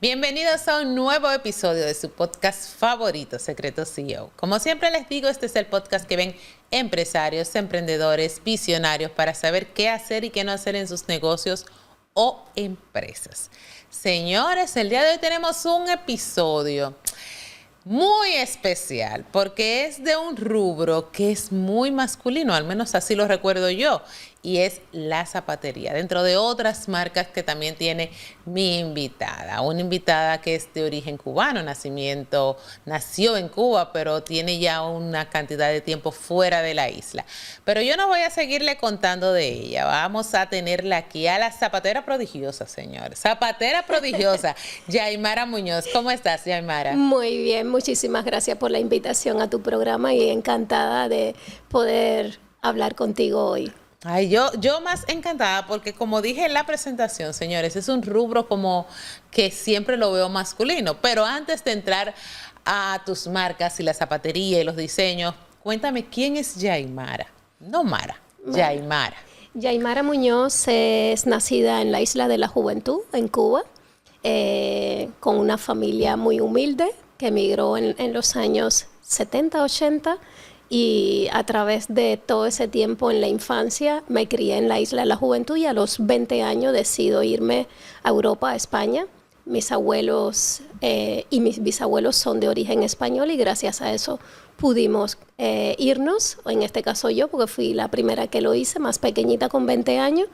Bienvenidos a un nuevo episodio de su podcast favorito, Secreto CEO. Como siempre les digo, este es el podcast que ven empresarios, emprendedores, visionarios para saber qué hacer y qué no hacer en sus negocios o empresas. Señores, el día de hoy tenemos un episodio muy especial porque es de un rubro que es muy masculino, al menos así lo recuerdo yo, y es la zapatería, dentro de otras marcas que también tiene mi invitada, una invitada que es de origen cubano, nació en Cuba, pero tiene ya una cantidad de tiempo fuera de la isla. Pero yo no voy a seguirle contando de ella, vamos a tenerla aquí a la zapatera prodigiosa, señores, zapatera prodigiosa, Yaimara Muñoz. ¿Cómo estás, Yaimara? Muy bien, muchísimas gracias por la invitación a tu programa y encantada de poder hablar contigo hoy. Ay, yo más encantada porque como dije en la presentación, señores, es un rubro como que siempre lo veo masculino. Pero antes de entrar a tus marcas y la zapatería y los diseños, cuéntame quién es Yaimara. No Mara, Yaimara. Yaimara Muñoz es nacida en la Isla de la Juventud, en Cuba, con una familia muy humilde que emigró en los años 70, 80. Y a través de todo ese tiempo en la infancia me crié en la Isla de la Juventud y a los 20 años decido irme a Europa, a España. Mis abuelos y mis bisabuelos son de origen español y gracias a eso pudimos irnos, en este caso yo, porque fui la primera que lo hice, más pequeñita con 20 años,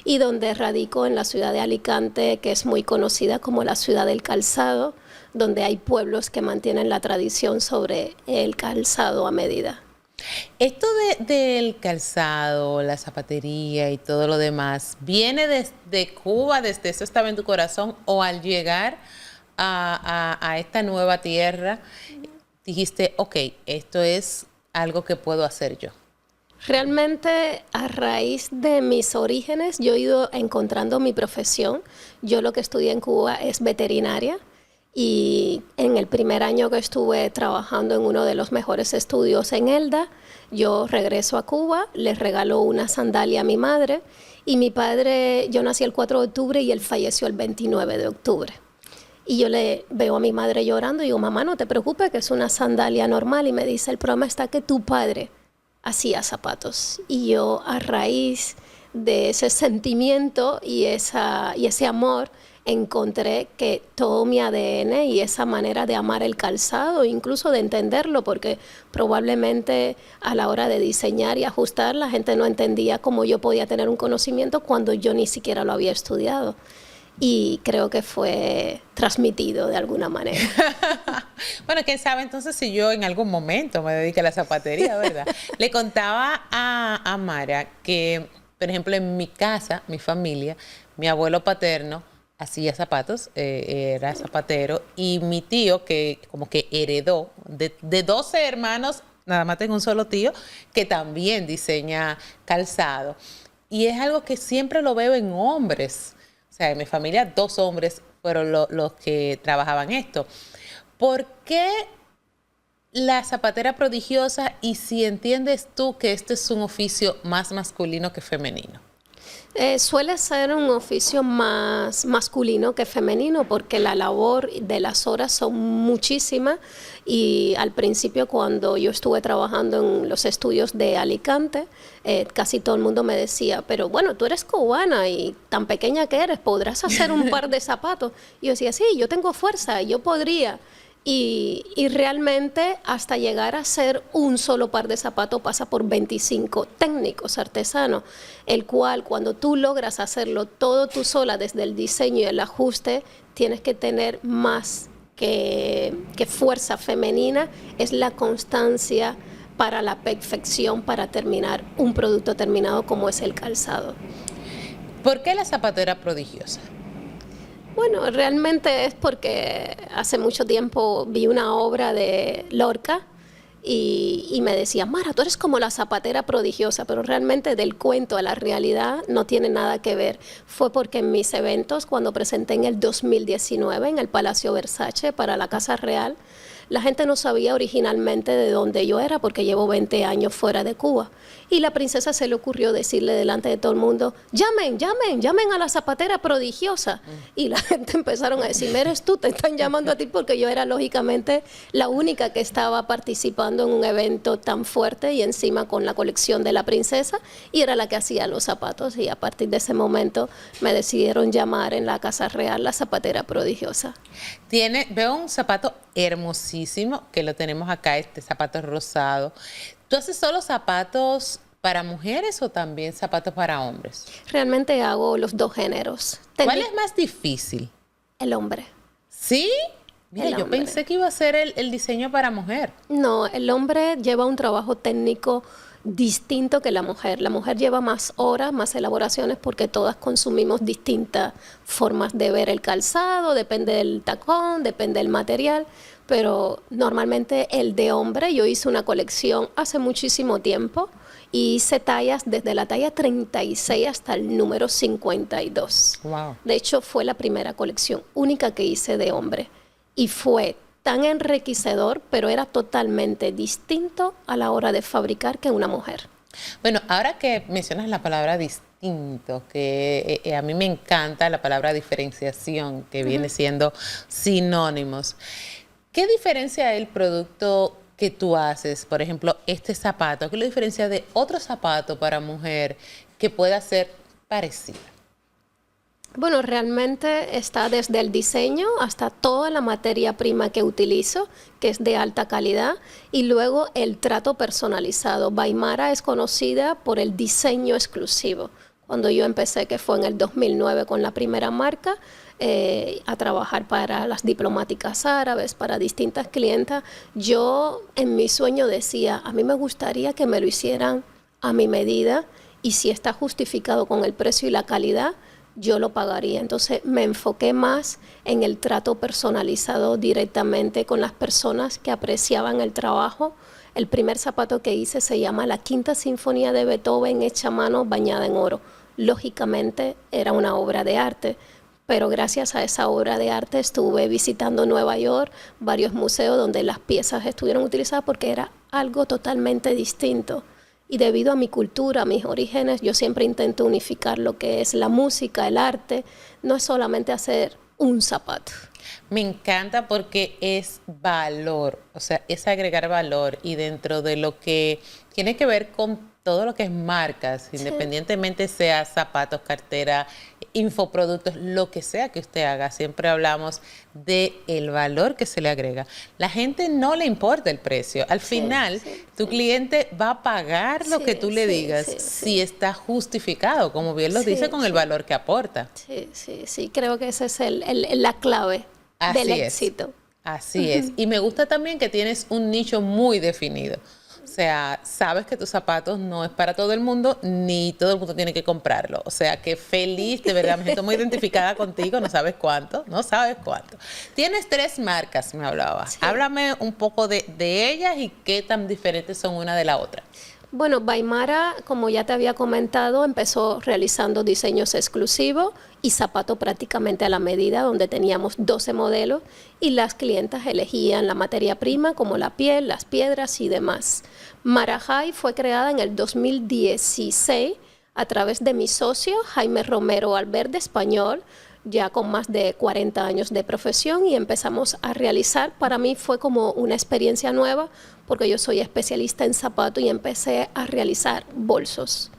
y donde radico en la ciudad de Alicante, que es muy conocida como la ciudad del calzado, donde hay pueblos que mantienen la tradición sobre el calzado a medida. Esto del calzado, la zapatería y todo lo demás, ¿viene desde Cuba, desde eso estaba en tu corazón, o al llegar a esta nueva tierra dijiste, ok, esto es algo que puedo hacer yo? Realmente a raíz de mis orígenes yo he ido encontrando mi profesión. Yo lo que estudié en Cuba es veterinaria. Y en el primer año que estuve trabajando en uno de los mejores estudios en Elda, yo regreso a Cuba, le regalo una sandalia a mi madre y mi padre, yo nací el 4 de octubre y él falleció el 29 de octubre. Y yo le veo a mi madre llorando y digo, mamá, no te preocupes, que es una sandalia normal. Y me dice, el problema está que tu padre hacía zapatos. Y yo a raíz de ese sentimiento y ese amor, encontré que todo mi ADN y esa manera de amar el calzado, incluso de entenderlo, porque probablemente a la hora de diseñar y ajustar la gente no entendía cómo yo podía tener un conocimiento cuando yo ni siquiera lo había estudiado. Y creo que fue transmitido de alguna manera. Bueno, quién sabe entonces si yo en algún momento me dedique a la zapatería, ¿verdad? Le contaba a Mara que, por ejemplo, en mi casa, mi familia, mi abuelo paterno hacía zapatos, era zapatero, y mi tío, que como que heredó de 12 hermanos, nada más tengo un solo tío, que también diseña calzado. Y es algo que siempre lo veo en hombres. O sea, en mi familia 2 hombres fueron los que trabajaban esto. ¿Por qué la zapatera prodigiosa, y si entiendes tú que este es un oficio más masculino que femenino? Suele ser un oficio más masculino que femenino porque la labor de las horas son muchísimas y al principio cuando yo estuve trabajando en los estudios de Alicante, casi todo el mundo me decía, pero bueno, tú eres cubana y tan pequeña que eres, ¿podrás hacer un par de zapatos? Y yo decía, sí, yo tengo fuerza, yo podría. Y realmente hasta llegar a hacer un solo par de zapatos pasa por 25 técnicos artesanos, el cual cuando tú logras hacerlo todo tú sola desde el diseño y el ajuste, tienes que tener más que fuerza femenina, es la constancia para la perfección, para terminar un producto terminado como es el calzado. ¿Por qué la zapatera prodigiosa? Bueno, realmente es porque hace mucho tiempo vi una obra de Lorca y me decía, Mara, tú eres como la zapatera prodigiosa, pero realmente del cuento a la realidad no tiene nada que ver. Fue porque en mis eventos, cuando presenté en el 2019 en el Palacio Versace para la Casa Real, La gente no sabía originalmente de dónde yo era porque llevo 20 años fuera de Cuba. Y la princesa se le ocurrió decirle delante de todo el mundo, llamen a la zapatera prodigiosa. Y la gente empezaron a decir, eres tú, te están llamando a ti, porque yo era lógicamente la única que estaba participando en un evento tan fuerte y encima con la colección de la princesa, y era la que hacía los zapatos. Y a partir de ese momento me decidieron llamar en la Casa Real la zapatera prodigiosa. Veo un zapato hermosísimo que lo tenemos acá, este zapato rosado. ¿Tú haces solo zapatos para mujeres o también zapatos para hombres? Realmente hago los dos géneros. ¿Cuál es más difícil? El hombre. ¿Sí? Mira, yo pensé que iba a ser el diseño para mujer. No, el hombre lleva un trabajo técnico distinto que la mujer. La mujer lleva más horas, más elaboraciones, porque todas consumimos distintas formas de ver el calzado, depende del tacón, depende del material, pero normalmente el de hombre, yo hice una colección hace muchísimo tiempo y hice tallas desde la talla 36 hasta el número 52. Wow. De hecho, fue la primera colección única que hice de hombre y fue tan enriquecedor, pero era totalmente distinto a la hora de fabricar que una mujer. Bueno, ahora que mencionas la palabra distinto, que a mí me encanta la palabra diferenciación, que viene siendo sinónimos. ¿Qué diferencia el producto que tú haces? Por ejemplo, este zapato, ¿qué lo diferencia de otro zapato para mujer que pueda ser parecido? Bueno, realmente está desde el diseño hasta toda la materia prima que utilizo, que es de alta calidad, y luego el trato personalizado. Baimara es conocida por el diseño exclusivo. Cuando yo empecé, que fue en el 2009 con la primera marca, a trabajar para las diplomáticas árabes, para distintas clientas, yo en mi sueño decía, a mí me gustaría que me lo hicieran a mi medida, y si está justificado con el precio y la calidad, yo lo pagaría. Entonces me enfoqué más en el trato personalizado directamente con las personas que apreciaban el trabajo. El primer zapato que hice se llama La Quinta Sinfonía de Beethoven hecha a mano bañada en oro. Lógicamente era una obra de arte, pero gracias a esa obra de arte estuve visitando Nueva York, varios museos donde las piezas estuvieron utilizadas porque era algo totalmente distinto. Y debido a mi cultura, a mis orígenes, yo siempre intento unificar lo que es la música, el arte. No es solamente hacer un zapato. Me encanta porque es valor, o sea, es agregar valor, y dentro de lo que tiene que ver con todo lo que es marcas, independientemente sea zapatos, cartera, infoproductos, lo que sea que usted haga, siempre hablamos de el valor que se le agrega. La gente no le importa el precio. Al final, tu cliente va a pagar lo que tú le digas si está justificado, como bien lo dice, con el valor que aporta. Sí, creo que esa es la clave del éxito. Así es. Y me gusta también que tienes un nicho muy definido. O sea, sabes que tus zapatos no es para todo el mundo, ni todo el mundo tiene que comprarlo. O sea, que feliz, de verdad, me siento muy identificada contigo, no sabes cuánto. Tienes 3 marcas, me hablabas. Sí. Háblame un poco de ellas y qué tan diferentes son una de la otra. Bueno, Baimara, como ya te había comentado, empezó realizando diseños exclusivos y zapatos prácticamente a la medida, donde teníamos 12 modelos y las clientas elegían la materia prima como la piel, las piedras y demás. Marahai fue creada en el 2016 a través de mi socio Jaime Romero Alberde, español, ya con más de 40 años de profesión, y empezamos a realizar. Para mí fue como una experiencia nueva porque yo soy especialista en zapatos y empecé a realizar bolsos.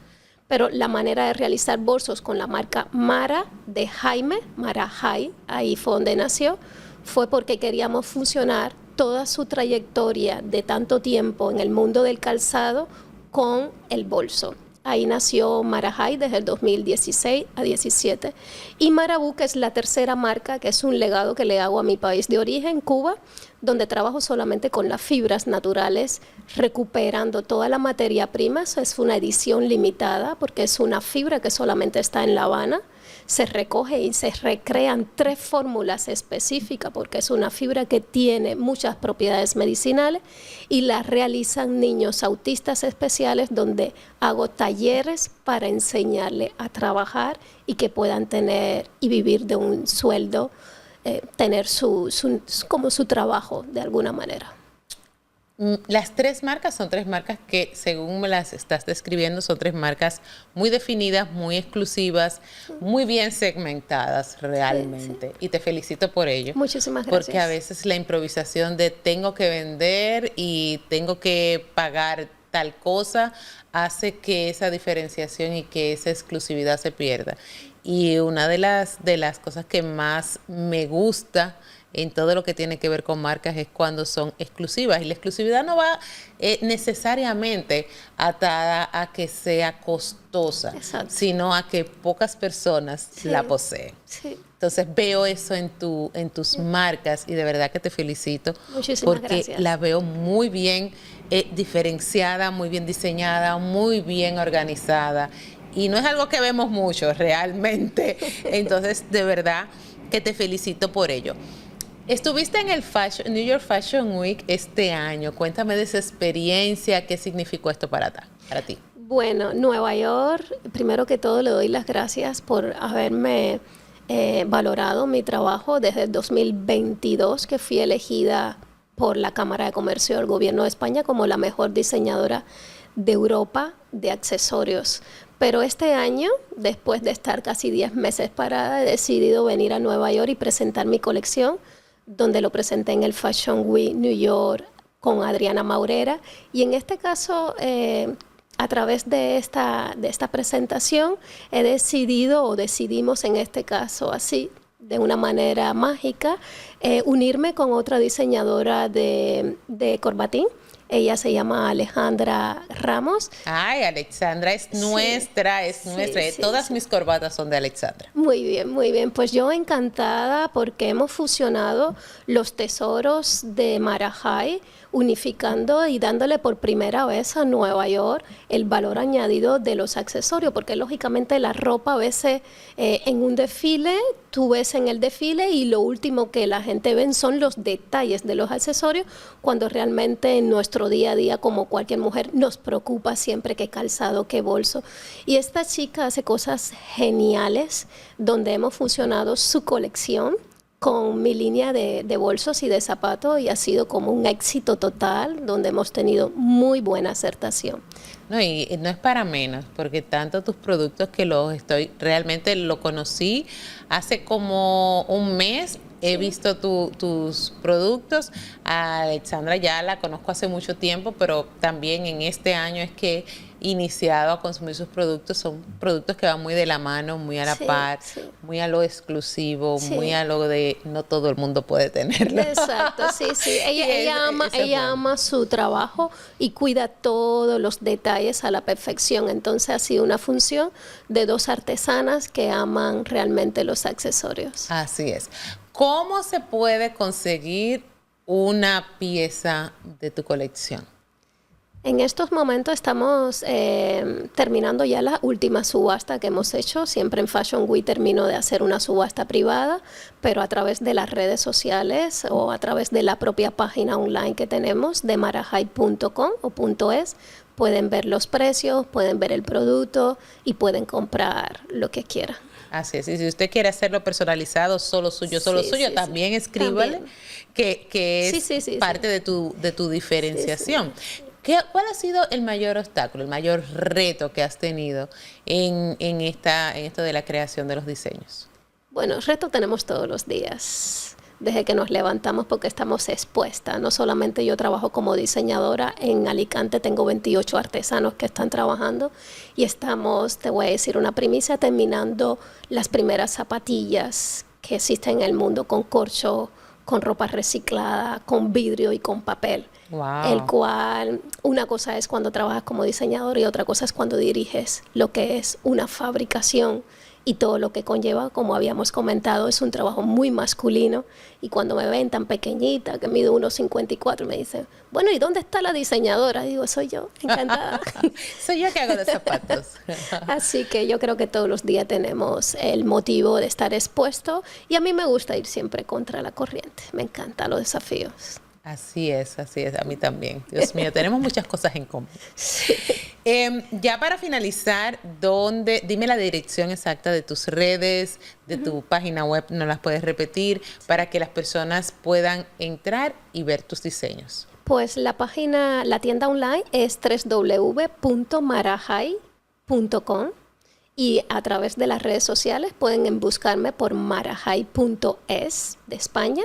Pero la manera de realizar bolsos con la marca Mara de Jaime, Marahai, ahí fue donde nació, fue porque queríamos fusionar toda su trayectoria de tanto tiempo en el mundo del calzado con el bolso. Ahí nació Marahai desde el 2016 a 17. Y Marabú, que es la tercera marca, que es un legado que le hago a mi país de origen, Cuba, donde trabajo solamente con las fibras naturales, recuperando toda la materia prima. Eso es una edición limitada porque es una fibra que solamente está en La Habana. Se recoge y se recrean 3 fórmulas específicas porque es una fibra que tiene muchas propiedades medicinales, y la realizan niños autistas especiales, donde hago talleres para enseñarles a trabajar y que puedan tener y vivir de un sueldo tener como su trabajo de alguna manera. Las 3 marcas son 3 marcas que, según me las estás describiendo, son 3 marcas muy definidas, muy exclusivas, muy bien segmentadas realmente. Sí. Y te felicito por ello. Muchísimas gracias. Porque a veces la improvisación de tengo que vender y tengo que pagar tal cosa hace que esa diferenciación y que esa exclusividad se pierda. Y una de las cosas que más me gusta en todo lo que tiene que ver con marcas es cuando son exclusivas. Y la exclusividad no va necesariamente atada a que sea costosa, exacto, sino a que pocas personas sí, la poseen. Sí. Entonces veo eso en tus marcas y de verdad que te felicito. Muchísimas porque gracias. La veo muy bien diferenciada, muy bien diseñada, muy bien organizada. Y no es algo que vemos mucho realmente. Entonces, de verdad que te felicito por ello. Estuviste en el New York Fashion Week este año. Cuéntame de esa experiencia, qué significó esto para ti. Bueno, Nueva York, primero que todo le doy las gracias por haberme valorado mi trabajo desde el 2022, que fui elegida por la Cámara de Comercio del Gobierno de España como la mejor diseñadora de Europa de accesorios. Pero este año, después de estar casi 10 meses parada, he decidido venir a Nueva York y presentar mi colección, donde lo presenté en el Fashion Week New York con Adriana Maurera. Y en este caso, a través de esta presentación, decidimos en este caso así, de una manera mágica, unirme con otra diseñadora de corbatín. Ella se llama Alejandra Ramos. Ay, Alexandra es nuestra, es nuestra. Sí, todas mis corbatas son de Alexandra. Muy bien, muy bien. Pues yo encantada porque hemos fusionado los tesoros de Marajai, unificando y dándole por primera vez a Nueva York el valor añadido de los accesorios, porque lógicamente la ropa a veces en un desfile, tú ves en el desfile y lo último que la gente ve son los detalles de los accesorios, cuando realmente en nuestro día a día, como cualquier mujer, nos preocupa siempre qué calzado, qué bolso. Y esta chica hace cosas geniales, donde hemos fusionado su colección con mi línea de bolsos y de zapatos, y ha sido como un éxito total, donde hemos tenido muy buena aceptación. No, y no es para menos, porque tanto tus productos que realmente lo conocí hace como un mes. He visto tus productos. A Alexandra ya la conozco hace mucho tiempo, pero también en este año es que he iniciado a consumir sus productos. Son productos que van muy de la mano, muy a la par, muy a lo exclusivo, muy a lo de no todo el mundo puede tenerlo. Exacto, sí. Ella ama su trabajo y cuida todos los detalles a la perfección. Entonces ha sido una función de 2 artesanas que aman realmente los accesorios. Así es. ¿Cómo se puede conseguir una pieza de tu colección? En estos momentos estamos terminando ya la última subasta que hemos hecho. Siempre en Fashion Week termino de hacer una subasta privada, pero a través de las redes sociales o a través de la propia página online que tenemos de marajai.com o .es, pueden ver los precios, pueden ver el producto y pueden comprar lo que quieran. Así es, y si usted quiere hacerlo personalizado, solo suyo, también escríbale también. Que es parte de tu diferenciación. ¿Cuál ha sido el mayor obstáculo, el mayor reto que has tenido en esto de la creación de los diseños? Bueno, reto tenemos todos los días, desde que nos levantamos, porque estamos expuestas. No solamente yo trabajo como diseñadora, en Alicante tengo 28 artesanos que están trabajando y estamos, te voy a decir una primicia, terminando las primeras zapatillas que existen en el mundo con corcho, con ropa reciclada, con vidrio y con papel. Wow. El cual, una cosa es cuando trabajas como diseñador y otra cosa es cuando diriges lo que es una fabricación y todo lo que conlleva. Como habíamos comentado, es un trabajo muy masculino, y cuando me ven tan pequeñita, que mido 1,54, me dicen, bueno, ¿y dónde está la diseñadora? Digo, soy yo, encantada. Soy yo que hago los zapatos. Así que yo creo que todos los días tenemos el motivo de estar expuesto, y a mí me gusta ir siempre contra la corriente, me encantan los desafíos. Así es, a mí también. Dios mío, tenemos muchas cosas en común. Sí. Ya para finalizar, dime la dirección exacta de tus redes, de tu página web, ¿no las puedes repetir? Para que las personas puedan entrar y ver tus diseños. Pues la tienda online es www.marajai.com y a través de las redes sociales pueden buscarme por marajai.es de España.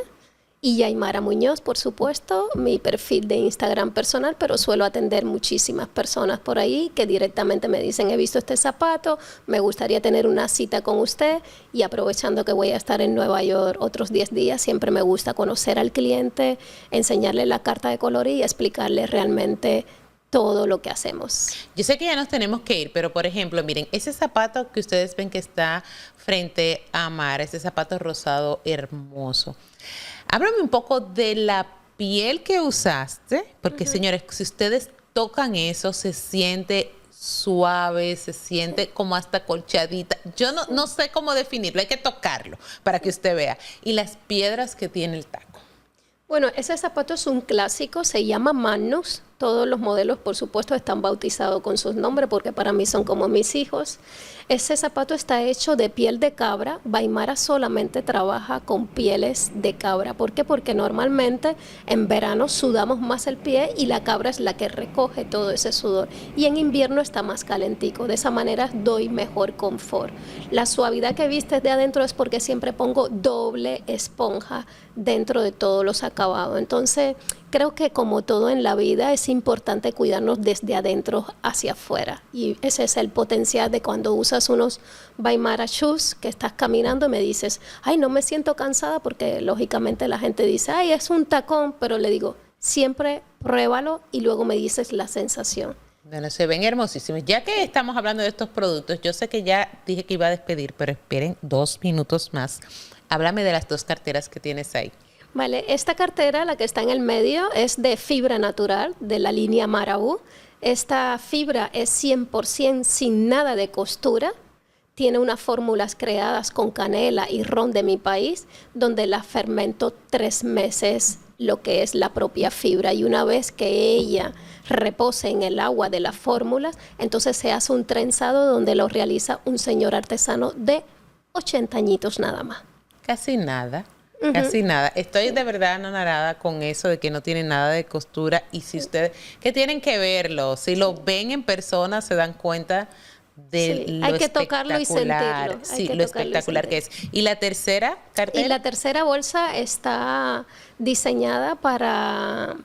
Y Yaimara Muñoz, por supuesto, mi perfil de Instagram personal, pero suelo atender muchísimas personas por ahí que directamente me dicen, he visto este zapato, me gustaría tener una cita con usted, y aprovechando que voy a estar en Nueva York otros 10 días, siempre me gusta conocer al cliente, enseñarle la carta de color y explicarle realmente todo lo que hacemos. Yo sé que ya nos tenemos que ir, pero por ejemplo, miren, ese zapato que ustedes ven que está frente a Mara, ese zapato rosado hermoso. Háblame un poco de la piel que usaste, porque señores, si ustedes tocan eso, se siente suave, se siente como hasta colchadita. Yo no sé cómo definirlo, hay que tocarlo para que usted vea. Y las piedras que tiene el taco. Bueno, ese zapato es un clásico, se llama Magnus. Todos los modelos, por supuesto, están bautizados con sus nombres porque para mí son como mis hijos. Ese zapato está hecho de piel de cabra. Baimara solamente trabaja con pieles de cabra. ¿Por qué? Porque normalmente en verano sudamos más el pie y la cabra es la que recoge todo ese sudor. Y en invierno está más calentico. De esa manera doy mejor confort. La suavidad que viste de adentro es porque siempre pongo doble esponja dentro de todos los acabados. Entonces, creo que como todo en la vida es importante cuidarnos desde adentro hacia afuera, y ese es el potencial de cuando usas unos Baimara Shoes que estás caminando y me dices, ay, no me siento cansada, porque lógicamente la gente dice, ay, es un tacón, pero le digo, siempre pruébalo y luego me dices la sensación. Bueno, se ven hermosísimos. Ya que estamos hablando de estos productos, yo sé que ya dije que iba a despedir, pero esperen 2 minutos más. Háblame de las 2 carteras que tienes ahí. Vale, esta cartera, la que está en el medio, es de fibra natural, de la línea Marabú. Esta fibra es 100% sin nada de costura. Tiene unas fórmulas creadas con canela y ron de mi país, donde la fermento 3 meses lo que es la propia fibra. Y una vez que ella repose en el agua de las fórmulas, entonces se hace un trenzado donde lo realiza un señor artesano de 80 añitos nada más. Casi nada. Casi nada. Estoy de verdad anonadada con eso de que no tiene nada de costura, y si ustedes, que tienen que verlo, si lo ven en persona se dan cuenta de lo hay que tocarlo y sentirlo. Sí, lo espectacular que es. ¿Y la tercera cartera? Y la tercera bolsa está diseñada para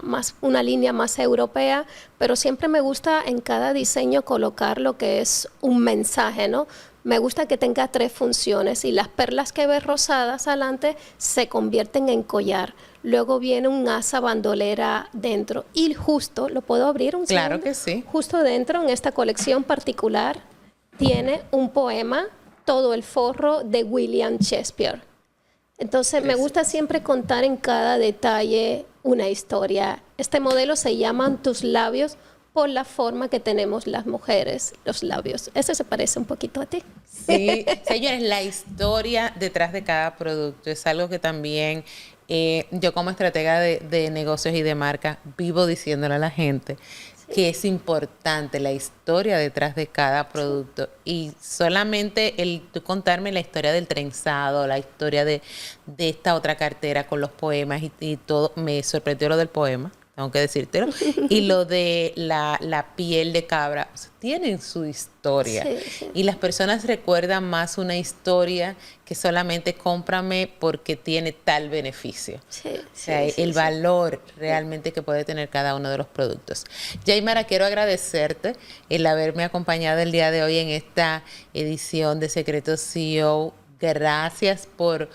más una línea más europea, pero siempre me gusta en cada diseño colocar lo que es un mensaje, ¿no? Me gusta que tenga 3 funciones, y las perlas que ves rosadas adelante se convierten en collar. Luego viene un asa bandolera dentro, y justo, ¿lo puedo abrir un segundo? Claro que sí. Justo dentro, en esta colección particular, tiene un poema, todo el forro de William Shakespeare. Entonces, me gusta siempre contar en cada detalle una historia. Este modelo se llama Tus labios, por la forma que tenemos las mujeres, los labios. Ese se parece un poquito a ti. Sí, señores, la historia detrás de cada producto es algo que también yo como estratega de negocios y de marca vivo diciéndole a la gente que es importante la historia detrás de cada producto, y solamente el tú contarme la historia del trenzado, la historia de esta otra cartera con los poemas y todo, me sorprendió lo del poema, tengo que decírtelo, y lo de la piel de cabra, o sea, tienen su historia, y las personas recuerdan más una historia que solamente cómprame porque tiene tal beneficio. O sea, el valor realmente que puede tener cada uno de los productos. Yaimara, quiero agradecerte el haberme acompañado el día de hoy en esta edición de Secretos CEO. Gracias por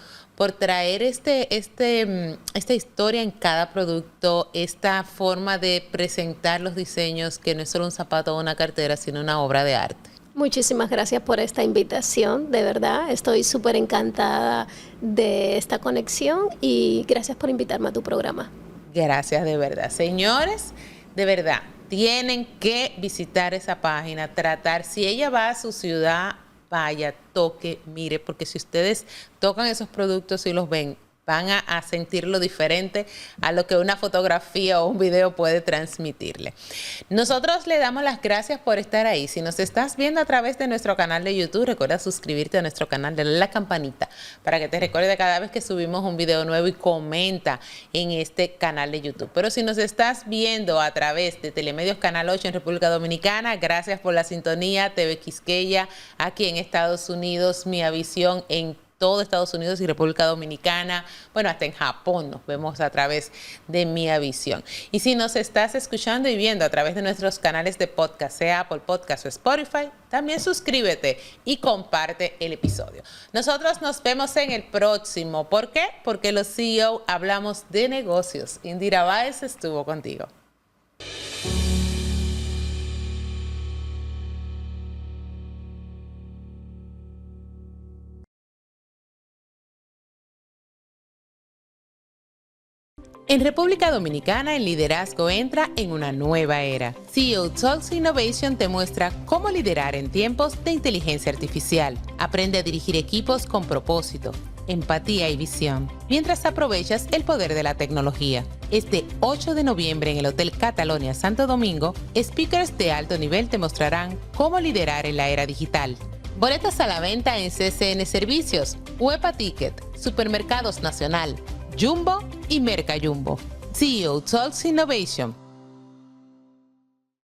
traer esta historia en cada producto, esta forma de presentar los diseños, que no es solo un zapato o una cartera, sino una obra de arte. Muchísimas gracias por esta invitación, de verdad. Estoy súper encantada de esta conexión, y gracias por invitarme a tu programa. Gracias, de verdad. Señores, de verdad, tienen que visitar esa página, tratar, si ella va a su ciudad, vaya, toque, mire, porque si ustedes tocan esos productos y los ven, van a sentirlo diferente a lo que una fotografía o un video puede transmitirle. Nosotros le damos las gracias por estar ahí. Si nos estás viendo a través de nuestro canal de YouTube, recuerda suscribirte a nuestro canal, darle la campanita para que te recuerde cada vez que subimos un video nuevo y comenta en este canal de YouTube. Pero si nos estás viendo a través de Telemedios Canal 8 en República Dominicana, gracias por la sintonía. TV Quisqueya aquí en Estados Unidos, Miavisión en todo Estados Unidos y República Dominicana, bueno, hasta en Japón nos vemos a través de Miavisión. Y si nos estás escuchando y viendo a través de nuestros canales de podcast, sea Apple Podcast o Spotify, también suscríbete y comparte el episodio. Nosotros nos vemos en el próximo. ¿Por qué? Porque los CEO hablamos de negocios. Indira Báez estuvo contigo. En República Dominicana, el liderazgo entra en una nueva era. CEO Talks Innovation te muestra cómo liderar en tiempos de inteligencia artificial. Aprende a dirigir equipos con propósito, empatía y visión, mientras aprovechas el poder de la tecnología. Este 8 de noviembre en el Hotel Catalonia Santo Domingo, speakers de alto nivel te mostrarán cómo liderar en la era digital. Boletas a la venta en CCN Servicios, Huepa Ticket, Supermercados Nacional, Jumbo y Merca Jumbo. CEO Talks Innovation.